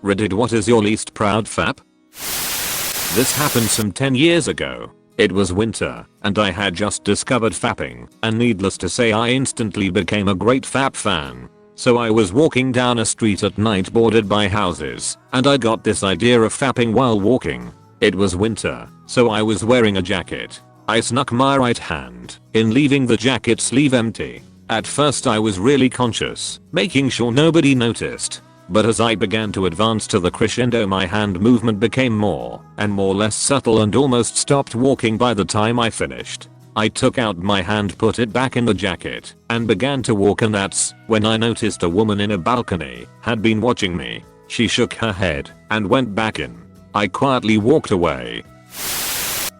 Reddit, what is your least proud fap? This happened some 10 years ago. It was winter, and I had just discovered fapping, and needless to say I instantly became a great fap fan. So I was walking down a street at night bordered by houses, and I got this idea of fapping while walking. It was winter, so I was wearing a jacket. I snuck my right hand in, leaving the jacket sleeve empty. At first I was really conscious, making sure nobody noticed. But as I began to advance to the crescendo, my hand movement became more and more less subtle and almost stopped walking by the time I finished. I took out my hand, put it back in the jacket, and began to walk, and that's when I noticed a woman in a balcony had been watching me. She shook her head and went back in. I quietly walked away.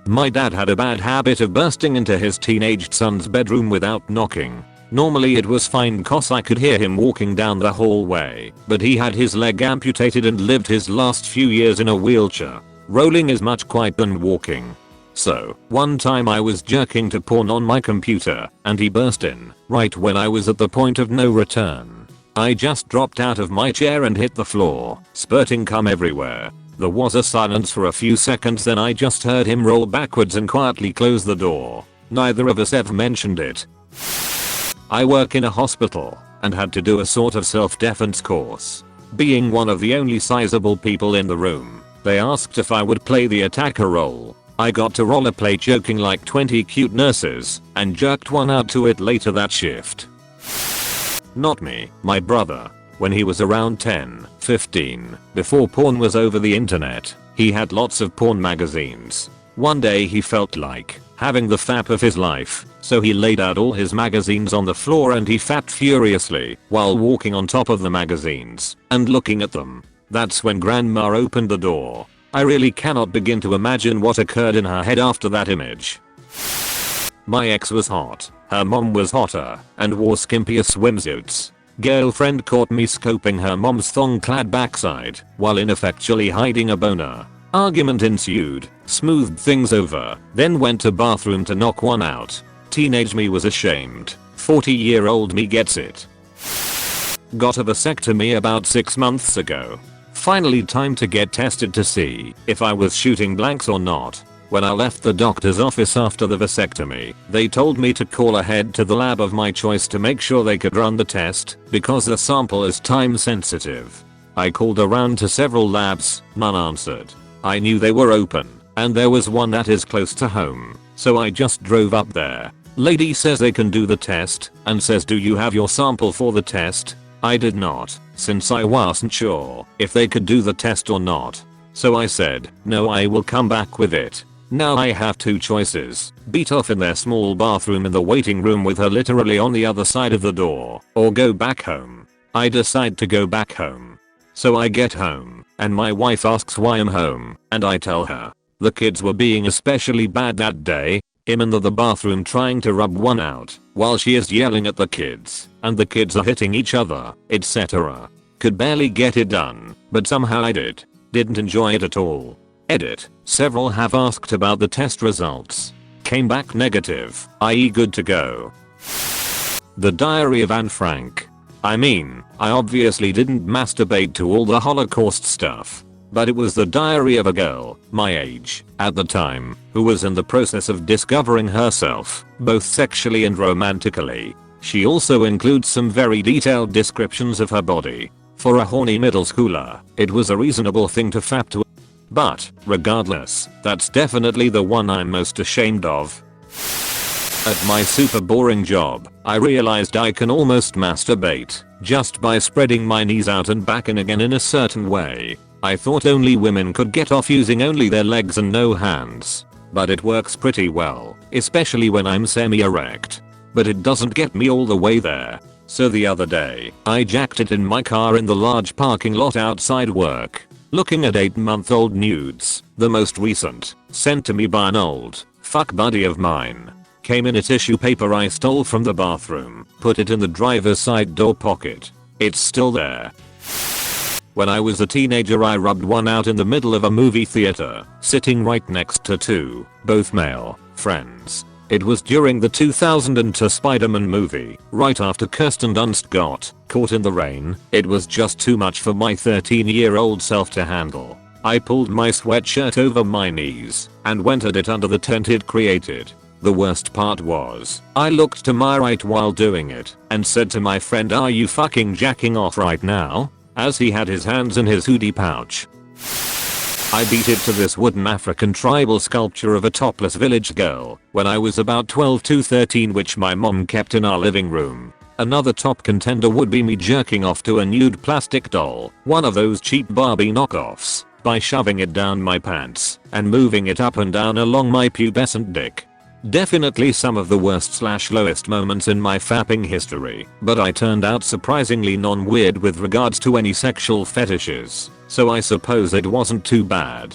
My dad had a bad habit of bursting into his teenaged son's bedroom without knocking. Normally it was fine cause I could hear him walking down the hallway, but he had his leg amputated and lived his last few years in a wheelchair. Rolling is much quieter than walking. So, one time I was jerking to porn on my computer, and he burst in, right when I was at the point of no return. I just dropped out of my chair and hit the floor, spurting cum everywhere. There was a silence for a few seconds, then I just heard him roll backwards and quietly close the door. Neither of us ever mentioned it. I work in a hospital and had to do a sort of self-defense course. Being one of the only sizable people in the room, they asked if I would play the attacker role. I got to rollerplay joking like 20 cute nurses and jerked one out to it later that shift. Not me, my brother. When he was around 10, 15, before porn was over the internet, he had lots of porn magazines. One day he felt like having the fap of his life, so he laid out all his magazines on the floor and he fapped furiously while walking on top of the magazines and looking at them. That's when Grandma opened the door. I really cannot begin to imagine what occurred in her head after that image. My ex was hot, her mom was hotter, and wore skimpier swimsuits. Girlfriend caught me scoping her mom's thong-clad backside while ineffectually hiding a boner. Argument ensued, smoothed things over, then went to bathroom to knock one out. Teenage me was ashamed. 40-year-old me gets it. Got a vasectomy about 6 months ago. Finally time to get tested to see if I was shooting blanks or not. When I left the doctor's office after the vasectomy, they told me to call ahead to the lab of my choice to make sure they could run the test because the sample is time sensitive. I called around to several labs, none answered. I knew they were open, and there was one that is close to home, so I just drove up there. Lady says they can do the test, and says, do you have your sample for the test? I did not, since I wasn't sure if they could do the test or not. So I said, no, I will come back with it. Now I have two choices, beat off in their small bathroom in the waiting room with her literally on the other side of the door, or go back home. I decide to go back home. So I get home, and my wife asks why I'm home, and I tell her. The kids were being especially bad that day. I'm in the bathroom trying to rub one out, while she is yelling at the kids, and the kids are hitting each other, etc. Could barely get it done, but somehow I did. Didn't enjoy it at all. Edit. Several have asked about the test results. Came back negative, i.e. good to go. The Diary of Anne Frank. I mean, I obviously didn't masturbate to all the Holocaust stuff, but it was the diary of a girl, my age, at the time, who was in the process of discovering herself, both sexually and romantically. She also includes some very detailed descriptions of her body. For a horny middle schooler, it was a reasonable thing to fap to. But, regardless, that's definitely the one I'm most ashamed of. At my super boring job, I realized I can almost masturbate just by spreading my knees out and back in again in a certain way. I thought only women could get off using only their legs and no hands. But it works pretty well, especially when I'm semi-erect. But it doesn't get me all the way there. So the other day, I jacked it in my car in the large parking lot outside work, looking at 8-month-old nudes, the most recent, sent to me by an old fuck buddy of mine. Came in a tissue paper I stole from the bathroom, put it in the driver's side door pocket. It's still there. When I was a teenager I rubbed one out in the middle of a movie theater, sitting right next to two, both male, friends. It was during the 2002 Spider-Man movie, right after Kirsten Dunst got caught in the rain. It was just too much for my 13-year-old self to handle. I pulled my sweatshirt over my knees and went at it under the tent it created. The worst part was, I looked to my right while doing it and said to my friend, "Are you fucking jacking off right now?" as he had his hands in his hoodie pouch. I beat it to this wooden African tribal sculpture of a topless village girl when I was about 12 to 13, which my mom kept in our living room. Another top contender would be me jerking off to a nude plastic doll, one of those cheap Barbie knockoffs, by shoving it down my pants and moving it up and down along my pubescent dick. Definitely some of the worst/lowest moments in my fapping history, but I turned out surprisingly non-weird with regards to any sexual fetishes, so I suppose it wasn't too bad.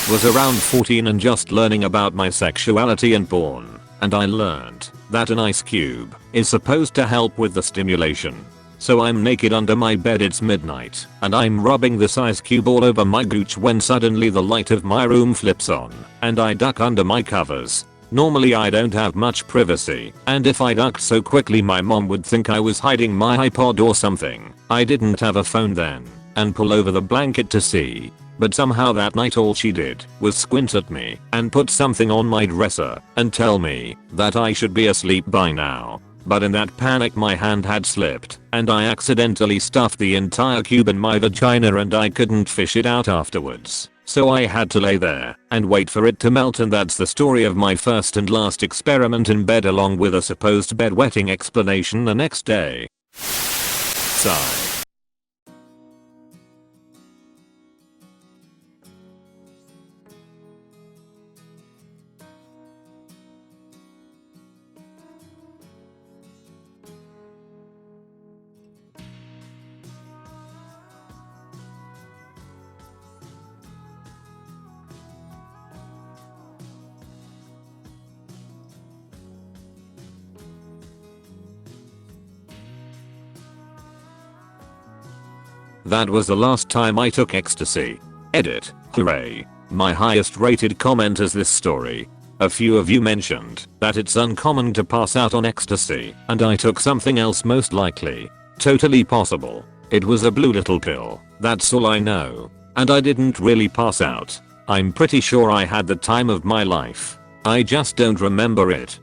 Was around 14 and just learning about my sexuality and porn, and I learned that an ice cube is supposed to help with the stimulation. So I'm naked under my bed, it's midnight, and I'm rubbing this ice cube all over my gooch when suddenly the light of my room flips on, and I duck under my covers. Normally I don't have much privacy, and if I ducked so quickly my mom would think I was hiding my iPod or something. I didn't have a phone then, and pull over the blanket to see. But somehow that night all she did was squint at me and put something on my dresser and tell me that I should be asleep by now. But in that panic my hand had slipped and I accidentally stuffed the entire cube in my vagina and I couldn't fish it out afterwards. So I had to lay there and wait for it to melt, and that's the story of my first and last experiment in bed, along with a supposed bedwetting explanation the next day. Sigh. That was the last time I took ecstasy. Edit. Hooray. My highest rated comment is this story. A few of you mentioned that it's uncommon to pass out on ecstasy, and I took something else most likely. Totally possible. It was a blue little pill, that's all I know. And I didn't really pass out. I'm pretty sure I had the time of my life. I just don't remember it.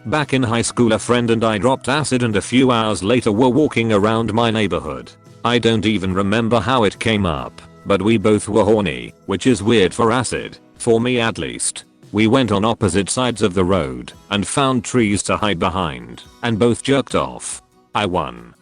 Back in high school a friend and I dropped acid and a few hours later were walking around my neighborhood. I don't even remember how it came up, but we both were horny, which is weird for acid, for me at least. We went on opposite sides of the road and found trees to hide behind and both jerked off. I won.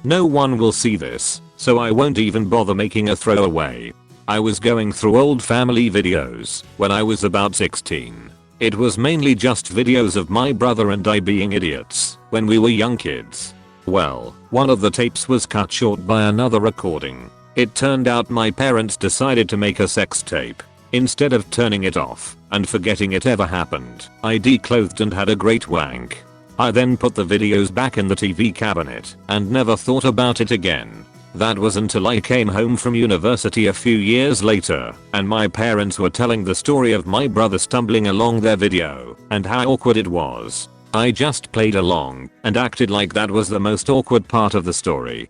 No one will see this, so I won't even bother making a throwaway. I was going through old family videos when I was about 16. It was mainly just videos of my brother and I being idiots when we were young kids. Well, one of the tapes was cut short by another recording. It turned out my parents decided to make a sex tape. Instead of turning it off and forgetting it ever happened, I declothed and had a great wank. I then put the videos back in the TV cabinet and never thought about it again. That was until I came home from university a few years later and my parents were telling the story of my brother stumbling along their video and how awkward it was. I just played along and acted like that was the most awkward part of the story.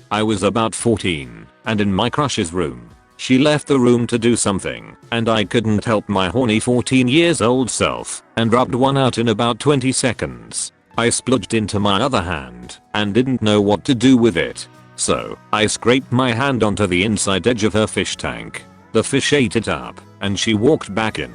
I was about 14 and in my crush's room. She left the room to do something and I couldn't help my horny 14 years old self and rubbed one out in about 20 seconds. I splodged into my other hand and didn't know what to do with it. So I scraped my hand onto the inside edge of her fish tank. The fish ate it up and she walked back in.